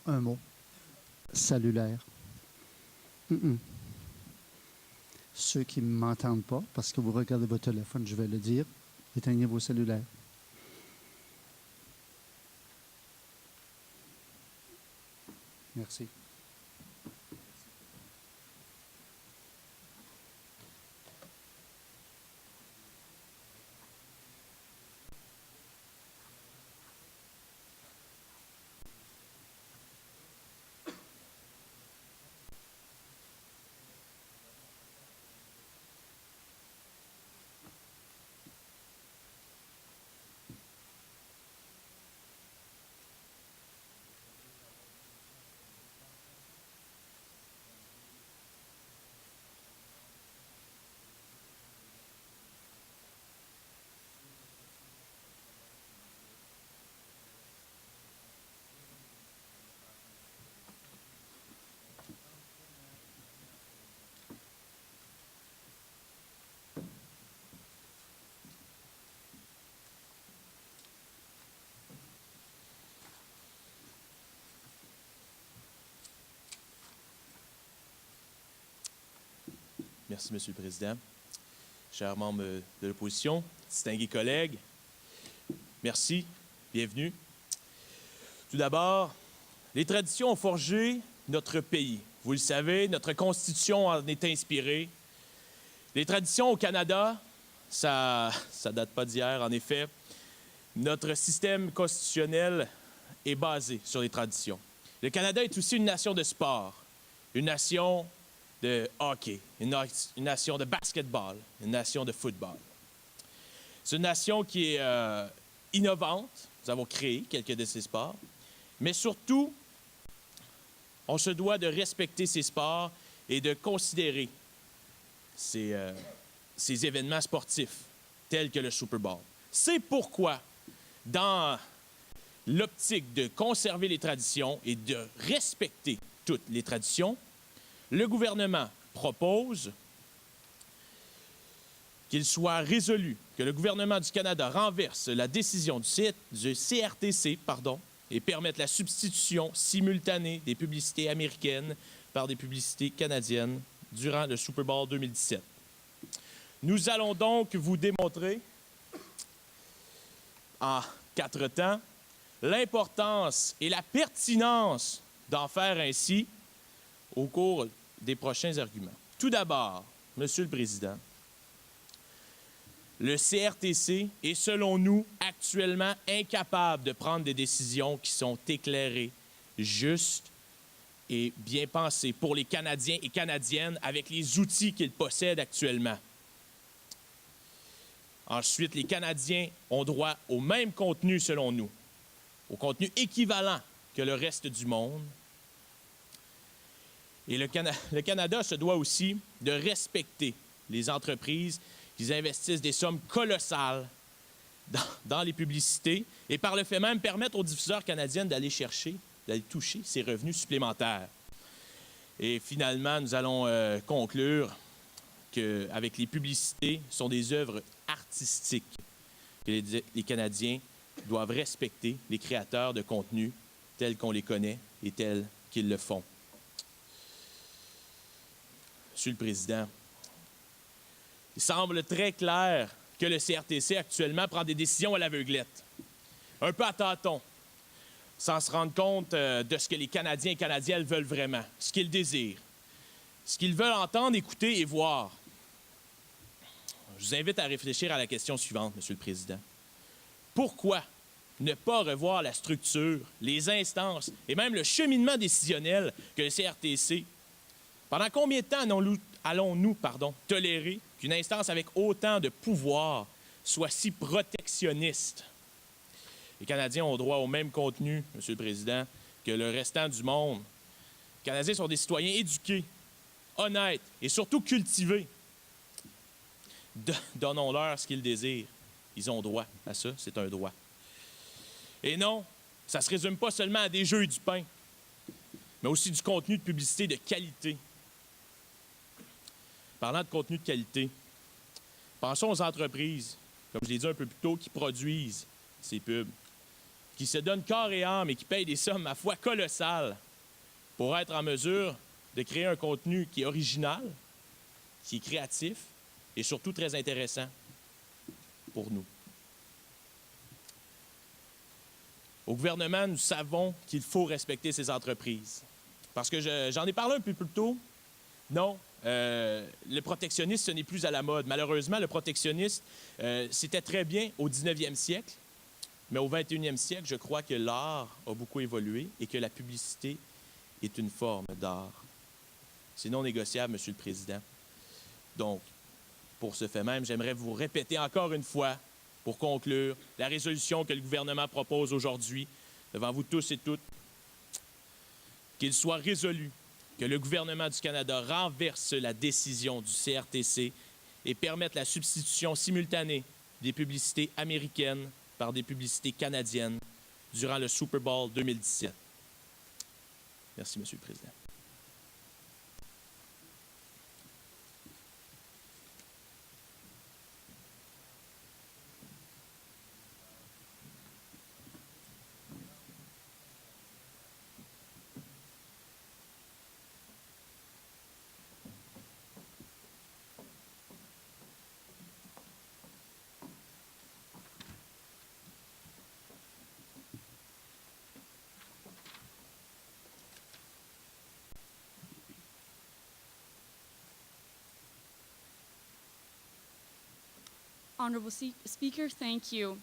Un mot. Cellulaire. Ceux qui ne m'entendent pas, parce que vous regardez votre téléphone, je vais le dire, éteignez vos cellulaires. Merci. Merci, Monsieur le Président. Chers membres de l'opposition, distingués collègues, merci, bienvenue. Tout d'abord, les traditions ont forgé notre pays. Vous le savez, notre Constitution en est inspirée. Les traditions au Canada, ça date pas d'hier, en effet. Notre système constitutionnel est basé sur les traditions. Le Canada est aussi une nation de sport, une nation de hockey, une nation de basketball, une nation de football. C'est une nation qui est innovante. Nous avons créé quelques de ces sports. Mais surtout, on se doit de respecter ces sports et de considérer ces événements sportifs tels que le Super Bowl. C'est pourquoi, dans l'optique de conserver les traditions et de respecter toutes les traditions, le gouvernement propose qu'il soit résolu que le gouvernement du Canada renverse la décision du CRTC et permette la substitution simultanée des publicités américaines par des publicités canadiennes durant le Super Bowl 2017. Nous allons donc vous démontrer en 4 temps l'importance et la pertinence d'en faire ainsi au cours des prochains arguments. Tout d'abord, Monsieur le Président, le CRTC est, selon nous, actuellement incapable de prendre des décisions qui sont éclairées, justes et bien pensées pour les Canadiens et Canadiennes avec les outils qu'ils possèdent actuellement. Ensuite, les Canadiens ont droit au même contenu, selon nous, au contenu équivalent que le reste du monde. Et le Canada se doit aussi de respecter les entreprises qui investissent des sommes colossales dans les publicités et par le fait même permettre aux diffuseurs canadiens d'aller toucher ces revenus supplémentaires. Et finalement, nous allons conclure qu'avec les publicités, ce sont des œuvres artistiques que les Canadiens doivent respecter, les créateurs de contenu tels qu'on les connaît et tels qu'ils le font. Monsieur le Président, il semble très clair que le CRTC actuellement prend des décisions à l'aveuglette, un peu à tâtons, sans se rendre compte de ce que les Canadiens et Canadiennes veulent vraiment, ce qu'ils désirent, ce qu'ils veulent entendre, écouter et voir. Je vous invite à réfléchir à la question suivante, Monsieur le Président. Pourquoi ne pas revoir la structure, les instances et même le cheminement décisionnel que le CRTC? Pendant combien de temps allons-nous tolérer qu'une instance avec autant de pouvoir soit si protectionniste? Les Canadiens ont droit au même contenu, Monsieur le Président, que le restant du monde. Les Canadiens sont des citoyens éduqués, honnêtes et surtout cultivés. Donnons-leur ce qu'ils désirent. Ils ont droit à ça, c'est un droit. Et non, ça ne se résume pas seulement à des jeux et du pain, mais aussi du contenu de publicité de qualité. Parlant de contenu de qualité, pensons aux entreprises, comme je l'ai dit un peu plus tôt, qui produisent ces pubs. qui se donnent corps et âme et qui payent des sommes, ma foi, colossales pour être en mesure de créer un contenu qui est original, qui est créatif et surtout très intéressant pour nous. Au gouvernement, nous savons qu'il faut respecter ces entreprises. Parce que j'en ai parlé un peu plus tôt. Non, le protectionnisme, ce n'est plus à la mode. Malheureusement, le protectionnisme, c'était très bien au 19e siècle, mais au 21e siècle, je crois que l'art a beaucoup évolué et que la publicité est une forme d'art. C'est non négociable, Monsieur le Président. Donc, pour ce fait même, j'aimerais vous répéter encore une fois, pour conclure, la résolution que le gouvernement propose aujourd'hui, devant vous tous et toutes, qu'il soit résolu que le gouvernement du Canada renverse la décision du CRTC et permette la substitution simultanée des publicités américaines par des publicités canadiennes durant le Super Bowl 2017. Merci, Monsieur le Président. Honorable Speaker, thank you.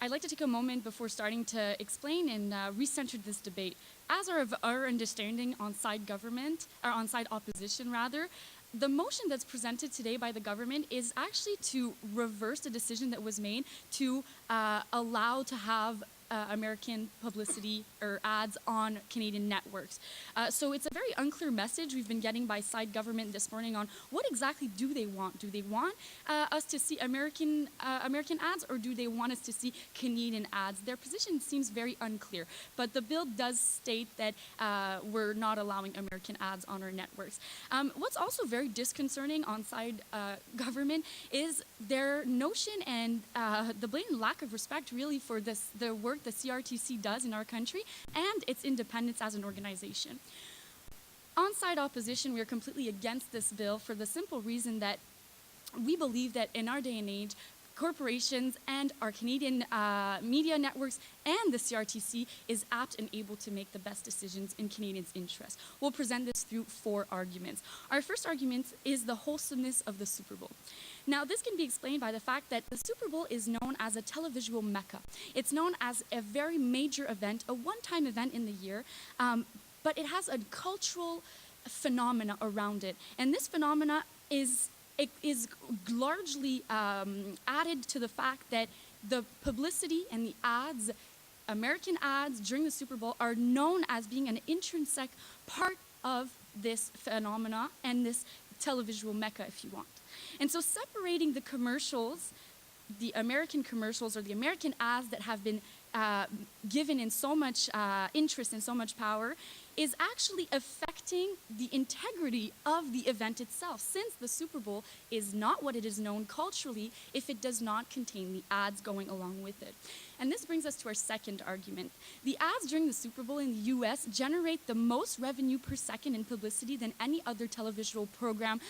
I'd like to take a moment before starting to explain and recenter this debate. As our understanding on side government, or on side opposition rather, the motion that's presented today by the government is actually to reverse the decision that was made to allow to have American publicity or ads on Canadian networks. So it's a very unclear message we've been getting by side government this morning on what exactly do they want? Do they want us to see American ads, or do they want us to see Canadian ads? Their position seems very unclear, but the bill does state that we're not allowing American ads on our networks. What's also very disconcerting on side government is their notion and the blatant lack of respect really for the work the CRTC does in our country and its independence as an organization. On side opposition, we are completely against this bill for the simple reason that we believe that in our day and age, corporations and our Canadian media networks and the CRTC is apt and able to make the best decisions in Canadians' interests. We'll present this through 4 arguments. Our first argument is the wholesomeness of the Super Bowl. Now, this can be explained by the fact that the Super Bowl is known as a televisual mecca. It's known as a very major event, a one-time event in the year, but it has a cultural phenomena around it. And this phenomena is largely added to the fact that the publicity and the ads, American ads during the Super Bowl, are known as being an intrinsic part of this phenomena and this televisual mecca, if you want. And so separating the commercials, the American commercials or the American ads that have been given in so much interest and so much power is actually affecting the integrity of the event itself, since the Super Bowl is not what it is known culturally if it does not contain the ads going along with it. And this brings us to our second argument. The ads during the Super Bowl in the US generate the most revenue per second in publicity than any other televisual program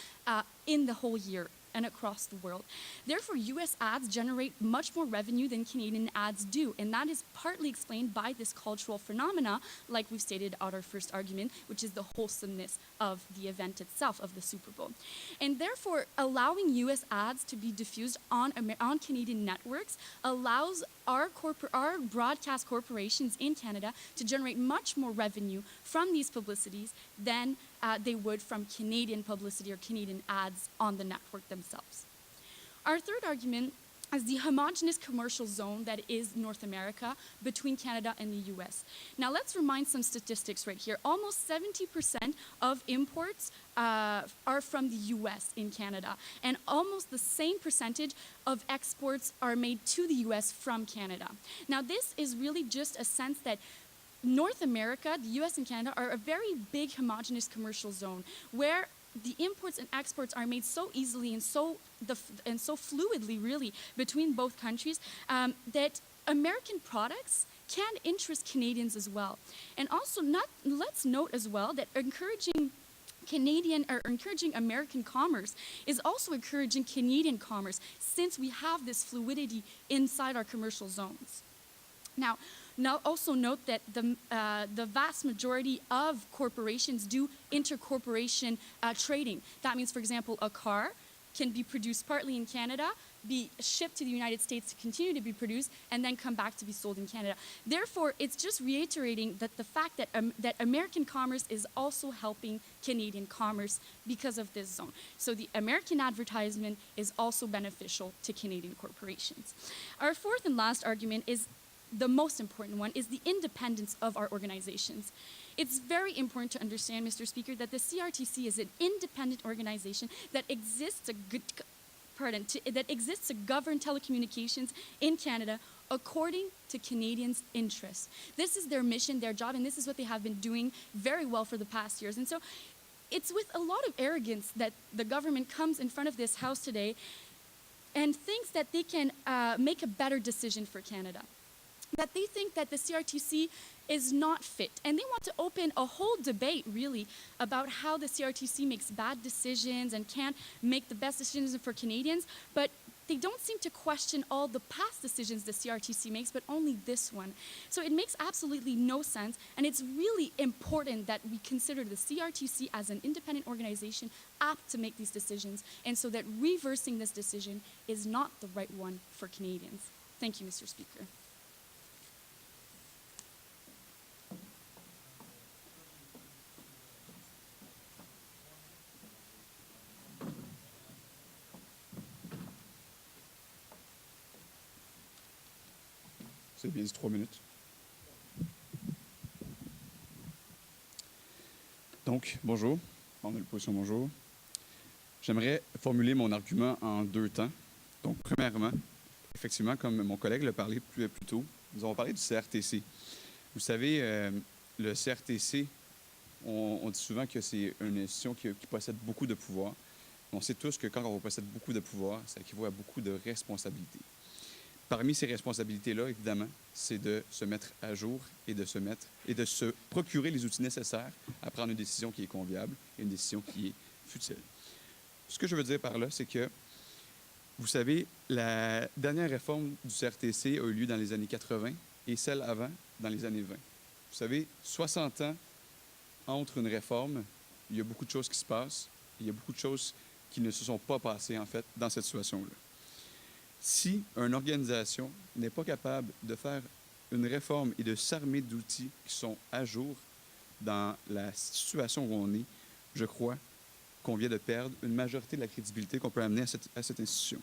in the whole year and across the world. Therefore, US ads generate much more revenue than Canadian ads do, and that is partly explained by this cultural phenomena, like we've stated at our first argument, which is the wholesomeness of the event itself, of the Super Bowl. And therefore, allowing US ads to be diffused on Canadian networks allows our broadcast corporations in Canada to generate much more revenue from these publicities than they would from Canadian publicity or Canadian ads on the network themselves. Our third argument is the homogenous commercial zone that is North America between Canada and the US. Now let's remind some statistics right here. Almost 70% of imports are from the US in Canada, and almost the same percentage of exports are made to the US from Canada. Now this is really just a sense that North America, the US and Canada, are a very big homogenous commercial zone where the imports and exports are made so easily and so fluidly, really, between both countries that American products can interest Canadians as well. And also, let's note as well that encouraging American commerce is also encouraging Canadian commerce, since we have this fluidity inside our commercial zones. Now also note that the vast majority of corporations do intercorporation trading. That means, for example, a car can be produced partly in Canada, be shipped to the United States to continue to be produced, and then come back to be sold in Canada. Therefore, it's just reiterating that the fact that, that American commerce is also helping Canadian commerce because of this zone. So the American advertisement is also beneficial to Canadian corporations. Our fourth and last argument is the most important one, is the independence of our organizations. It's very important to understand, Mr. Speaker, that the CRTC is an independent organization that exists to govern telecommunications in Canada according to Canadians' interests. This is their mission, their job, and this is what they have been doing very well for the past years. And so it's with a lot of arrogance that the government comes in front of this House today and thinks that they can make a better decision for Canada, that they think that the CRTC is not fit. And they want to open a whole debate, really, about how the CRTC makes bad decisions and can't make the best decisions for Canadians. But they don't seem to question all the past decisions the CRTC makes, but only this one. So it makes absolutely no sense. And it's really important that we consider the CRTC as an independent organization apt to make these decisions, and so that reversing this decision is not the right one for Canadians. Thank you, Mr. Speaker. C'est bien dit 3 minutes. Donc, bonjour. On a l'opposition, bonjour. J'aimerais formuler mon argument en 2 temps. Donc, premièrement, effectivement, comme mon collègue l'a parlé plus tôt, nous avons parlé du CRTC. Vous savez, le CRTC, on dit souvent que c'est une institution qui possède beaucoup de pouvoir. On sait tous que quand on possède beaucoup de pouvoir, ça équivaut à beaucoup de responsabilités. Parmi ces responsabilités-là, évidemment, c'est de se mettre à jour et de se procurer les outils nécessaires à prendre une décision qui est conviable et une décision qui est futile. Ce que je veux dire par là, c'est que, vous savez, la dernière réforme du CRTC a eu lieu dans les années 80 et celle avant dans les années 20. Vous savez, 60 ans entre une réforme, il y a beaucoup de choses qui se passent, il y a beaucoup de choses qui ne se sont pas passées, en fait, dans cette situation-là. Si une organisation n'est pas capable de faire une réforme et de s'armer d'outils qui sont à jour dans la situation où on est, je crois qu'on vient de perdre une majorité de la crédibilité qu'on peut amener à cette institution.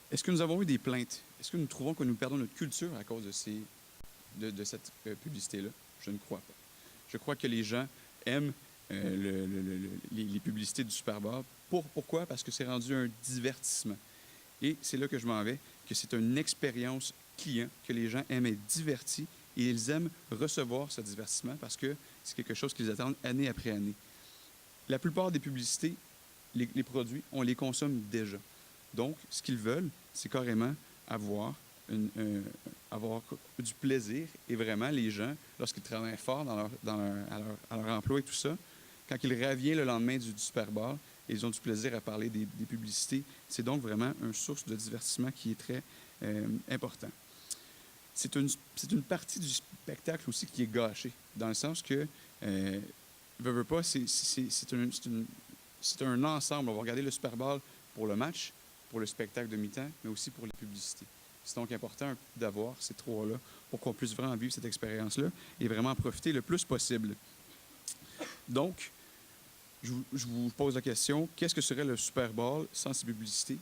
Est-ce que nous avons eu des plaintes? Est-ce que nous trouvons que nous perdons notre culture à cause de cette publicité-là? Je ne crois pas. Je crois que les gens aiment les publicités du Super Bowl. Pourquoi? Parce que c'est rendu un divertissement. Et c'est là que je m'en vais, que c'est une expérience client, que les gens aiment être divertis et ils aiment recevoir ce divertissement parce que c'est quelque chose qu'ils attendent année après année. La plupart des publicités, les produits, on les consomme déjà. Donc, ce qu'ils veulent, c'est carrément avoir du plaisir. Et vraiment, les gens, lorsqu'ils travaillent fort à leur emploi et tout ça, quand ils reviennent le lendemain du Super Bowl, ils ont du plaisir à parler des publicités. C'est donc vraiment une source de divertissement qui est très important. C'est une partie du spectacle aussi qui est gâchée, dans le sens que, veux pas, c'est un ensemble. On va regarder le Super Bowl pour le match, pour le spectacle de mi-temps, mais aussi pour les publicités. C'est donc important d'avoir ces 3-là pour qu'on puisse vraiment vivre cette expérience-là et vraiment en profiter le plus possible. Donc, je vous pose la question, qu'est-ce que serait le Super Bowl sans ces publicités?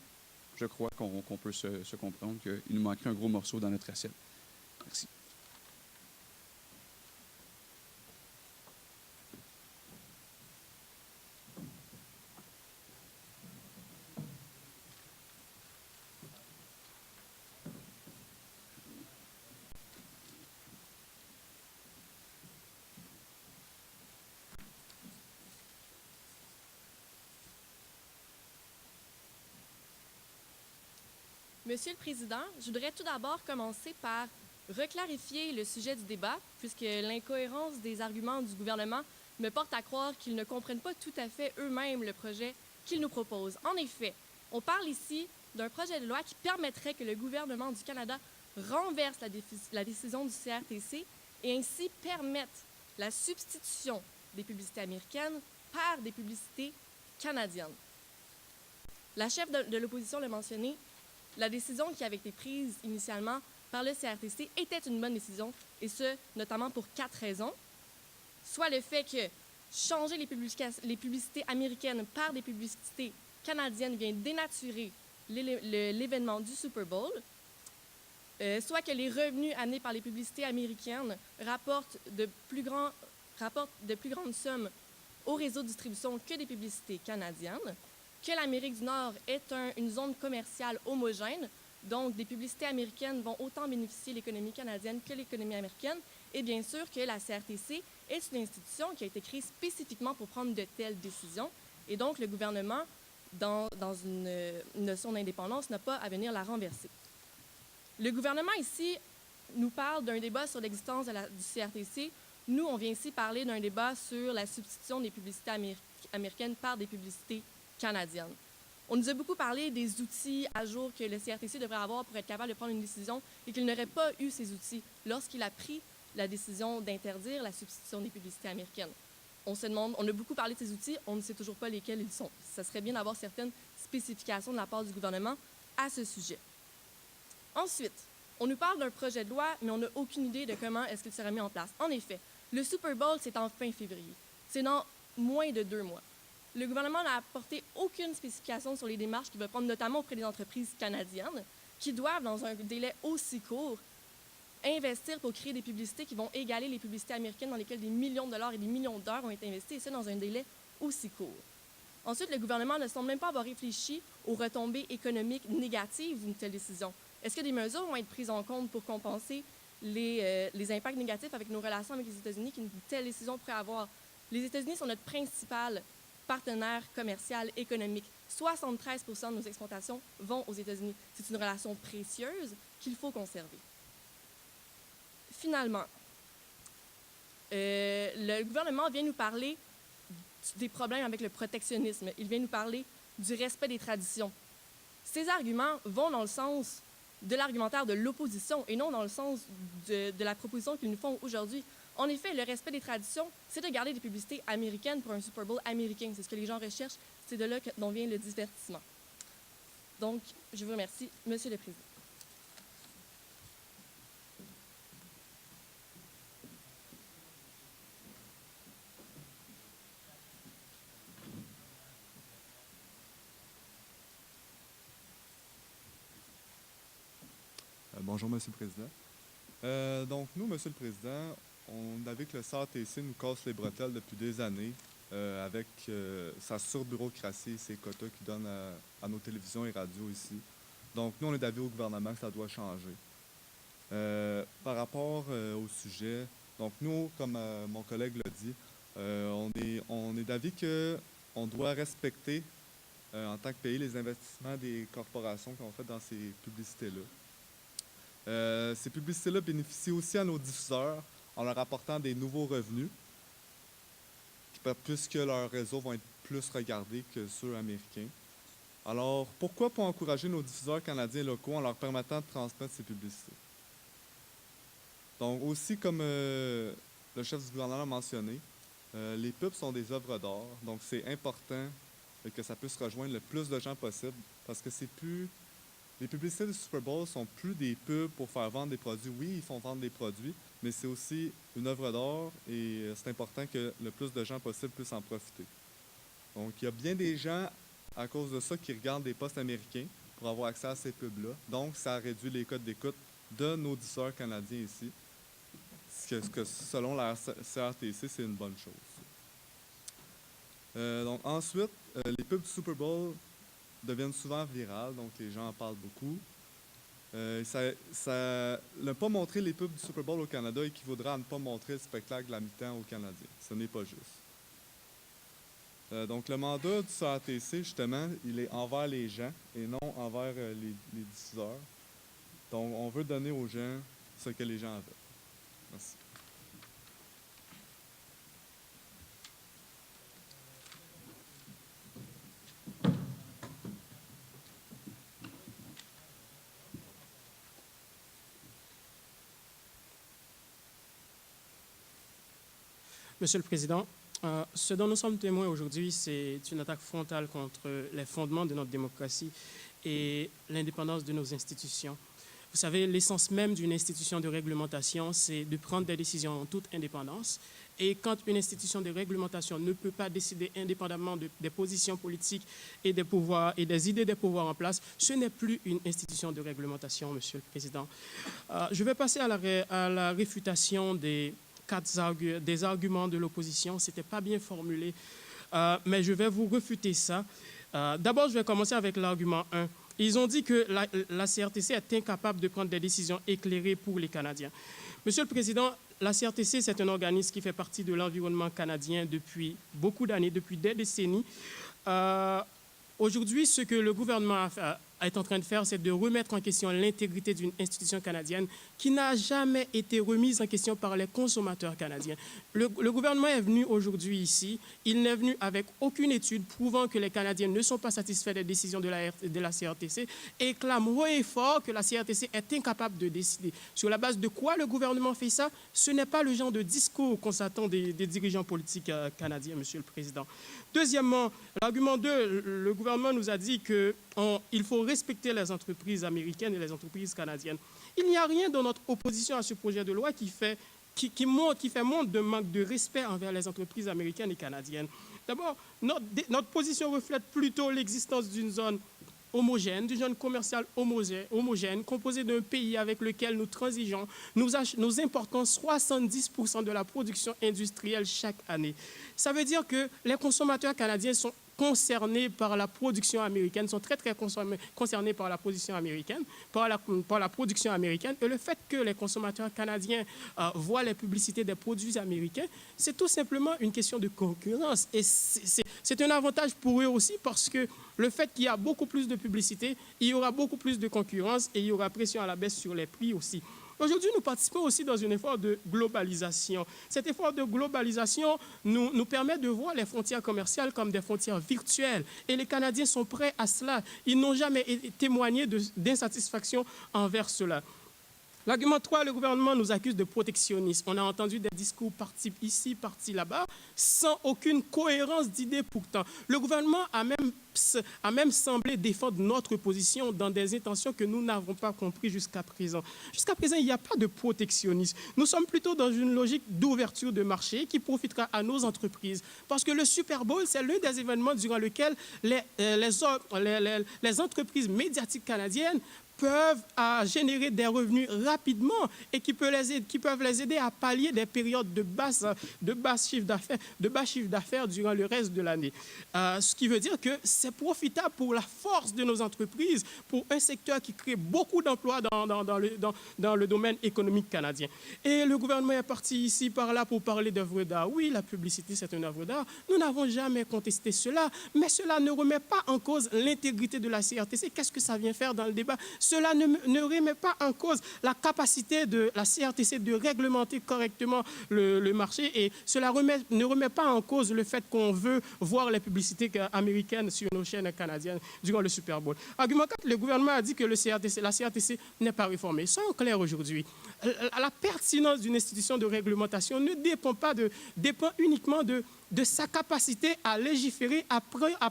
Je crois qu'on peut se comprendre qu'il nous manquerait un gros morceau dans notre assiette. Merci. Monsieur le Président, je voudrais tout d'abord commencer par reclarifier le sujet du débat, puisque l'incohérence des arguments du gouvernement me porte à croire qu'ils ne comprennent pas tout à fait eux-mêmes le projet qu'ils nous proposent. En effet, on parle ici d'un projet de loi qui permettrait que le gouvernement du Canada renverse la décision du CRTC et ainsi permette la substitution des publicités américaines par des publicités canadiennes. La chef de l'opposition l'a mentionné, la décision qui avait été prise initialement par le CRTC était une bonne décision, et ce, notamment pour 4 raisons. Soit le fait que changer les publicités américaines par des publicités canadiennes vient dénaturer l'événement du Super Bowl, soit que les revenus amenés par les publicités américaines rapportent de plus grandes sommes au réseau de distribution que des publicités canadiennes, que l'Amérique du Nord est une zone commerciale homogène, donc des publicités américaines vont autant bénéficier l'économie canadienne que l'économie américaine, et bien sûr que la CRTC est une institution qui a été créée spécifiquement pour prendre de telles décisions, et donc le gouvernement, dans une notion d'indépendance, n'a pas à venir la renverser. Le gouvernement ici nous parle d'un débat sur l'existence du CRTC. Nous, on vient ici parler d'un débat sur la substitution des publicités américaines par des publicités canadiennes. On nous a beaucoup parlé des outils à jour que le CRTC devrait avoir pour être capable de prendre une décision et qu'il n'aurait pas eu ces outils lorsqu'il a pris la décision d'interdire la substitution des publicités américaines. On se demande, on a beaucoup parlé de ces outils, on ne sait toujours pas lesquels ils sont. Ça serait bien d'avoir certaines spécifications de la part du gouvernement à ce sujet. Ensuite, on nous parle d'un projet de loi, mais on n'a aucune idée de comment est-ce qu'il sera mis en place. En effet, le Super Bowl, c'est en fin février. C'est dans moins de 2 mois. Le gouvernement n'a apporté aucune spécification sur les démarches qu'il va prendre, notamment auprès des entreprises canadiennes, qui doivent, dans un délai aussi court, investir pour créer des publicités qui vont égaler les publicités américaines dans lesquelles des millions de dollars et des millions d'heures ont été investis, et ça dans un délai aussi court. Ensuite, le gouvernement ne semble même pas avoir réfléchi aux retombées économiques négatives d'une telle décision. Est-ce que des mesures vont être prises en compte pour compenser les impacts négatifs avec nos relations avec les États-Unis qu'une telle décision pourrait avoir? Les États-Unis sont notre principal partenaire commercial économique. 73 % de nos exportations vont aux États-Unis. C'est une relation précieuse qu'il faut conserver. Finalement, le gouvernement vient nous parler des problèmes avec le protectionnisme. Il vient nous parler du respect des traditions. Ces arguments vont dans le sens de l'argumentaire de l'opposition et non dans le sens de la proposition qu'ils nous font aujourd'hui. En effet, le respect des traditions, c'est de garder des publicités américaines pour un Super Bowl américain. C'est ce que les gens recherchent. C'est de là dont vient le divertissement. Donc, je vous remercie, Monsieur le Président. Bonjour, Monsieur le Président. Donc, nous, Monsieur le Président, on avait que le CRTC nous casse les bretelles depuis des années avec sa surbureaucratie et ses quotas qu'il donne à nos télévisions et radios ici. Donc, nous, on est d'avis au gouvernement que ça doit changer. Par rapport au sujet, donc nous, comme mon collègue l'a dit, on est d'avis qu'on doit respecter, en tant que pays, les investissements des corporations qu'on fait dans ces publicités-là. Ces publicités-là bénéficient aussi à nos diffuseurs en leur apportant des nouveaux revenus, puisque leurs réseaux vont être plus regardés que ceux américains. Alors, pourquoi pas encourager nos diffuseurs canadiens locaux en leur permettant de transmettre ces publicités? Donc, aussi, comme le chef du gouvernement a mentionné, les pubs sont des œuvres d'art, donc c'est important que ça puisse rejoindre le plus de gens possible, parce que c'est plus... Les publicités du Super Bowl sont plus des pubs pour faire vendre des produits. Oui, ils font vendre des produits, mais c'est aussi une œuvre d'art et c'est important que le plus de gens possible puissent en profiter. Donc, il y a bien des gens, à cause de ça, qui regardent des postes américains pour avoir accès à ces pubs-là. Donc, ça réduit les codes d'écoute de nos diffuseurs canadiens ici, ce que selon la CRTC, c'est une bonne chose. Donc, ensuite, les pubs du Super Bowl deviennent souvent virales, donc les gens en parlent beaucoup. Ne pas montrer les pubs du Super Bowl au Canada équivaudra à ne pas montrer le spectacle de la mi-temps aux Canadiens. Ce n'est pas juste. Donc le mandat du CRTC, justement, il est envers les gens et non envers les diffuseurs. Donc on veut donner aux gens ce que les gens veulent. Merci. Monsieur le Président, ce dont nous sommes témoins aujourd'hui, c'est une attaque frontale contre les fondements de notre démocratie et l'indépendance de nos institutions. Vous savez, l'essence même d'une institution de réglementation, c'est de prendre des décisions en toute indépendance. Et quand une institution de réglementation ne peut pas décider indépendamment des positions politiques et des pouvoirs et des idées des pouvoirs en place, ce n'est plus une institution de réglementation, Monsieur le Président. Je vais passer à la réfutation des arguments de l'opposition. Ce n'était pas bien formulé, mais je vais vous refuter ça. D'abord, je vais commencer avec l'argument 1. Ils ont dit que la CRTC est incapable de prendre des décisions éclairées pour les Canadiens. Monsieur le Président, la CRTC, c'est un organisme qui fait partie de l'environnement canadien depuis beaucoup d'années, depuis des décennies. Aujourd'hui, ce que le gouvernement est en train de faire, c'est de remettre en question l'intégrité d'une institution canadienne qui n'a jamais été remise en question par les consommateurs canadiens. Le gouvernement est venu aujourd'hui ici, il n'est venu avec aucune étude prouvant que les Canadiens ne sont pas satisfaits des décisions de la CRTC et clame haut et fort que la CRTC est incapable de décider. Sur la base de quoi le gouvernement fait ça? Ce n'est pas le genre de discours qu'on s'attend des dirigeants politiques canadiens, Monsieur le Président. Deuxièmement, l'argument 2, le gouvernement nous a dit qu'il faut respecter les entreprises américaines et les entreprises canadiennes. Il n'y a rien dans notre opposition à ce projet de loi qui fait montre d'un manque de respect envers les entreprises américaines et canadiennes. D'abord, notre position reflète plutôt l'existence d'une zone homogène, d'une zone commerciale homogène, composée d'un pays avec lequel nous transigeons. Nous importons 70% de la production industrielle chaque année. Ça veut dire que les consommateurs canadiens sont concernés par la production américaine, sont très concernés par la production américaine, par la production américaine. Et le fait que les consommateurs canadiens voient les publicités des produits américains, c'est tout simplement une question de concurrence. Et c'est un avantage pour eux aussi parce que le fait qu'il y a beaucoup plus de publicité, il y aura beaucoup plus de concurrence et il y aura pression à la baisse sur les prix aussi. Aujourd'hui, nous participons aussi dans un effort de globalisation. Cet effort de globalisation nous permet de voir les frontières commerciales comme des frontières virtuelles. Et les Canadiens sont prêts à cela. Ils n'ont jamais témoigné d'insatisfaction envers cela. L'argument 3, le gouvernement nous accuse de protectionnisme. On a entendu des discours partis ici, partis là-bas, sans aucune cohérence d'idées pourtant. Le gouvernement a même semblé défendre notre position dans des intentions que nous n'avons pas comprises jusqu'à présent. Jusqu'à présent, il n'y a pas de protectionnisme. Nous sommes plutôt dans une logique d'ouverture de marché qui profitera à nos entreprises. Parce que le Super Bowl, c'est l'un des événements durant lequel les entreprises médiatiques canadiennes peuvent générer des revenus rapidement et qui peuvent les aider à pallier des périodes de bas chiffre d'affaires durant le reste de l'année. Ce qui veut dire que c'est profitable pour la force de nos entreprises, pour un secteur qui crée beaucoup d'emplois dans le domaine économique canadien. Et le gouvernement est parti ici par là pour parler d'œuvres d'art. Oui, la publicité, c'est une œuvre d'art. Nous n'avons jamais contesté cela, mais cela ne remet pas en cause l'intégrité de la CRTC. Qu'est-ce que ça vient faire dans le débat? Cela ne remet pas en cause la capacité de la CRTC de réglementer correctement le marché et cela ne remet pas en cause le fait qu'on veut voir les publicités américaines sur nos chaînes canadiennes durant le Super Bowl. Argument 4, le gouvernement a dit que la CRTC n'est pas réformée. Soyons clairs aujourd'hui. La pertinence d'une institution de réglementation ne dépend uniquement de sa capacité à légiférer, à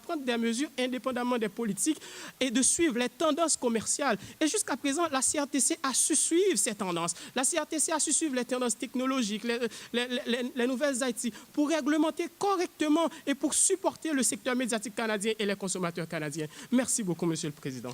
prendre des mesures indépendamment des politiques et de suivre les tendances commerciales. Et jusqu'à présent, la CRTC a su suivre ces tendances. La CRTC a su suivre les tendances technologiques, les nouvelles IT, pour réglementer correctement et pour supporter le secteur médiatique canadien et les consommateurs canadiens. Merci beaucoup, Monsieur le Président.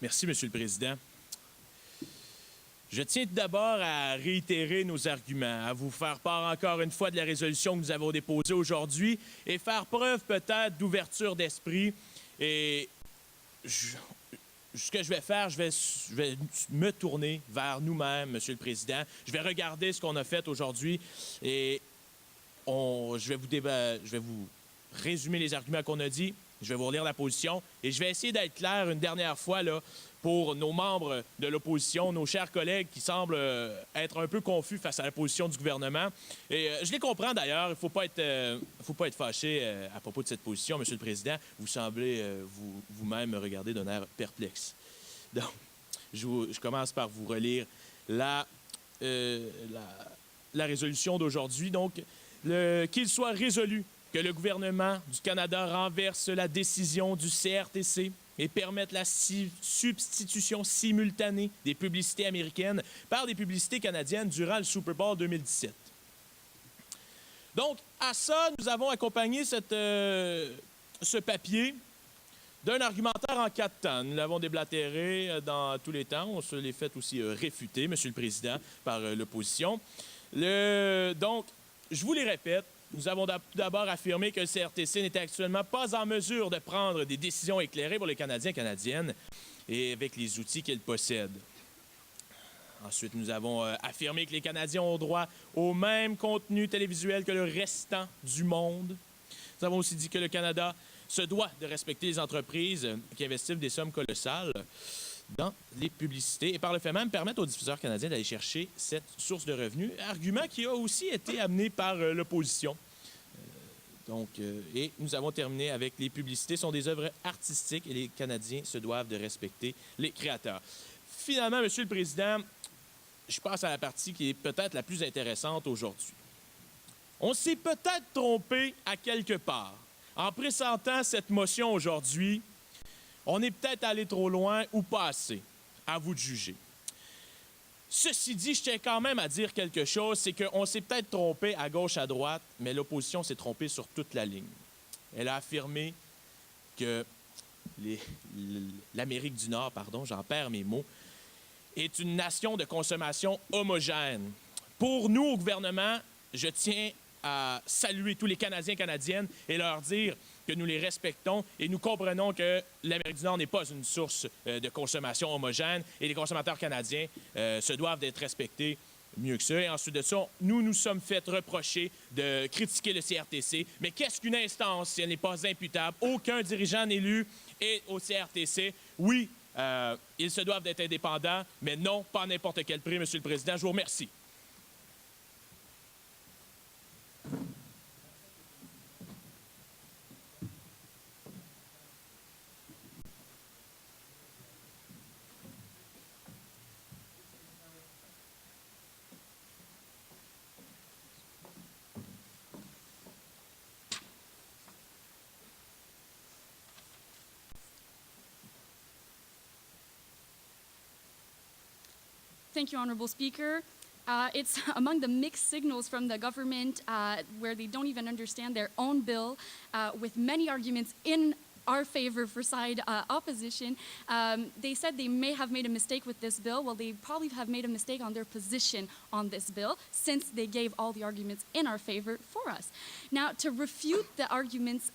Merci, Monsieur le Président. Je tiens tout d'abord à réitérer nos arguments, à vous faire part encore une fois de la résolution que nous avons déposée aujourd'hui et faire preuve peut-être d'ouverture d'esprit. Et ce que je vais faire, je vais me tourner vers nous-mêmes, Monsieur le Président. Je vais regarder ce qu'on a fait aujourd'hui et je vais vous résumer les arguments qu'on a dit. Je vais vous relire la position et je vais essayer d'être clair une dernière fois là, pour nos membres de l'opposition, nos chers collègues qui semblent être un peu confus face à la position du gouvernement. Et je les comprends d'ailleurs, il ne faut pas être fâché à propos de cette position, Monsieur le Président. Vous semblez vous-même me regarder d'un air perplexe. Donc, je commence par vous relire la résolution d'aujourd'hui. Donc, qu'il soit résolu que le gouvernement du Canada renverse la décision du CRTC et permette la substitution simultanée des publicités américaines par des publicités canadiennes durant le Super Bowl 2017. Donc, à ça, nous avons accompagné ce papier d'un argumentaire en 4 temps. Nous l'avons déblatéré dans tous les temps. On se l'est fait aussi réfuter, Monsieur le Président, par l'opposition. Donc, je vous les répète. Nous avons d'abord affirmé que le CRTC n'était actuellement pas en mesure de prendre des décisions éclairées pour les Canadiens et Canadiennes et avec les outils qu'il possède. Ensuite, nous avons affirmé que les Canadiens ont droit au même contenu télévisuel que le restant du monde. Nous avons aussi dit que le Canada se doit de respecter les entreprises qui investissent des sommes colossales dans les publicités et par le fait même permettre aux diffuseurs canadiens d'aller chercher cette source de revenus, argument qui a aussi été amené par l'opposition. Et nous avons terminé avec les publicités sont des œuvres artistiques et les Canadiens se doivent de respecter les créateurs. Finalement, Monsieur le Président, je passe à la partie qui est peut-être la plus intéressante aujourd'hui. On s'est peut-être trompé à quelque part. En présentant cette motion aujourd'hui, on est peut-être allé trop loin ou pas assez. À vous de juger. Ceci dit, je tiens quand même à dire quelque chose, c'est qu'on s'est peut-être trompé à gauche, à droite, mais l'opposition s'est trompée sur toute la ligne. Elle a affirmé que l'Amérique du Nord, j'en perds mes mots, est une nation de consommation homogène. Pour nous, au gouvernement, je tiens à saluer tous les Canadiens et Canadiennes et leur dire que nous les respectons et nous comprenons que l'Amérique du Nord n'est pas une source de consommation homogène et les consommateurs canadiens se doivent d'être respectés mieux que ça. Et ensuite de ça, nous sommes fait reprocher de critiquer le CRTC. Mais qu'est-ce qu'une instance si elle n'est pas imputable? Aucun dirigeant élu est au CRTC. Oui, ils se doivent d'être indépendants, mais non, pas à n'importe quel prix, Monsieur le Président. Je vous remercie. Thank you, Honorable Speaker. It's among the mixed signals from the government where they don't even understand their own bill with many arguments in our favor for side opposition. They said they may have made a mistake with this bill. Well, they probably have made a mistake on their position on this bill since they gave all the arguments in our favor for us. Now, to refute the arguments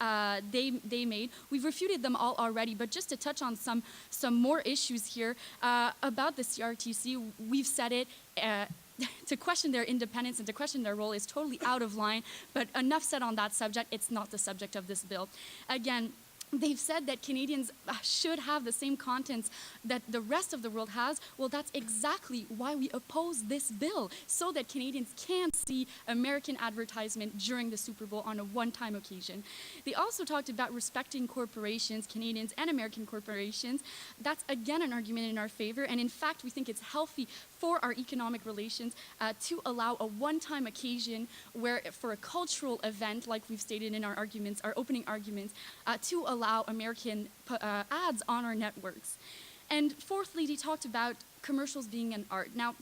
they made, we've refuted them all already, but just to touch on some more issues here about the CRTC, we've said it. To question their independence and to question their role is totally out of line, but enough said on that subject. It's not the subject of this bill. Again, they've said that Canadians should have the same contents that the rest of the world has. Well, that's exactly why we oppose this bill, so that Canadians can see American advertisement during the Super Bowl on a one-time occasion. They also talked about respecting corporations, Canadians and American corporations. That's, again, an argument in our favor, and in fact, we think it's healthy for our economic relations to allow a one-time occasion where, for a cultural event, like we've stated in our arguments, our opening arguments, to allow American ads on our networks. And fourthly, he talked about commercials being an art. Now,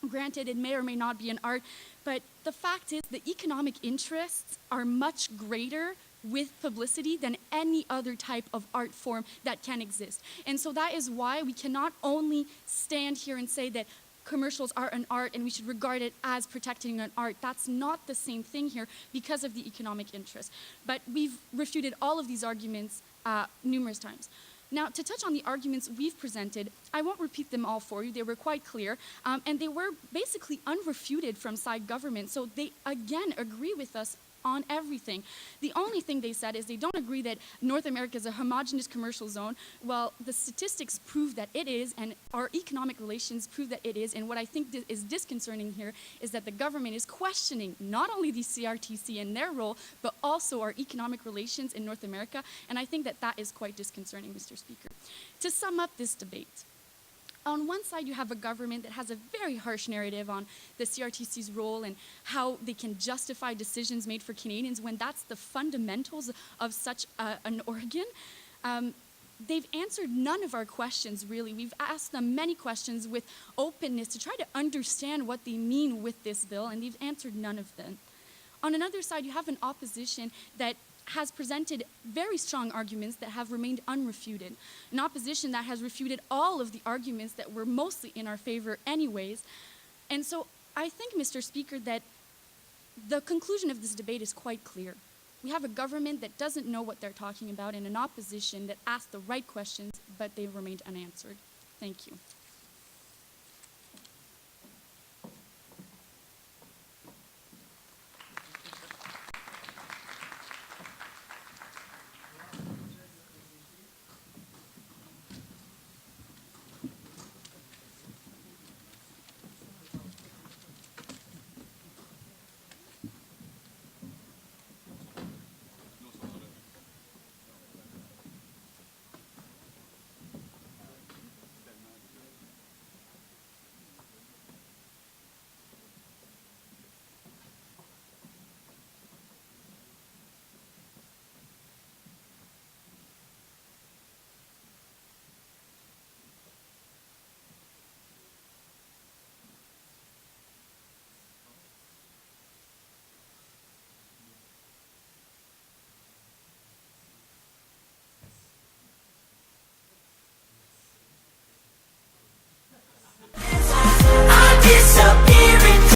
granted, it may or may not be an art, but the fact is the economic interests are much greater with publicity than any other type of art form that can exist. And so that is why we cannot only stand here and say that commercials are an art and we should regard it as protecting an art. That's not the same thing here because of the economic interest. But we've refuted all of these arguments numerous times. Now, to touch on the arguments we've presented, I won't repeat them all for you. They were quite clear, and they were basically unrefuted from side government. So they, again, agree with us on everything. The only thing they said is they don't agree that North America is a homogenous commercial zone. Well, the statistics prove that it is, and our economic relations prove that it is. And what I think is disconcerting here is that the government is questioning not only the CRTC and their role, but also our economic relations in North America. And I think that that is quite disconcerting, Mr. Speaker. To sum up this debate, on one side, you have a government that has a very harsh narrative on the CRTC's role and how they can justify decisions made for Canadians when that's the fundamentals of such an organ. They've answered none of our questions, really. We've asked them many questions with openness to try to understand what they mean with this bill, and they've answered none of them. On another side, you have an opposition that has presented very strong arguments that have remained unrefuted. An opposition that has refuted all of the arguments that were mostly in our favor anyways. And so I think, Mr. Speaker, that the conclusion of this debate is quite clear. We have a government that doesn't know what they're talking about and an opposition that asks the right questions, but they've remained unanswered. Thank you.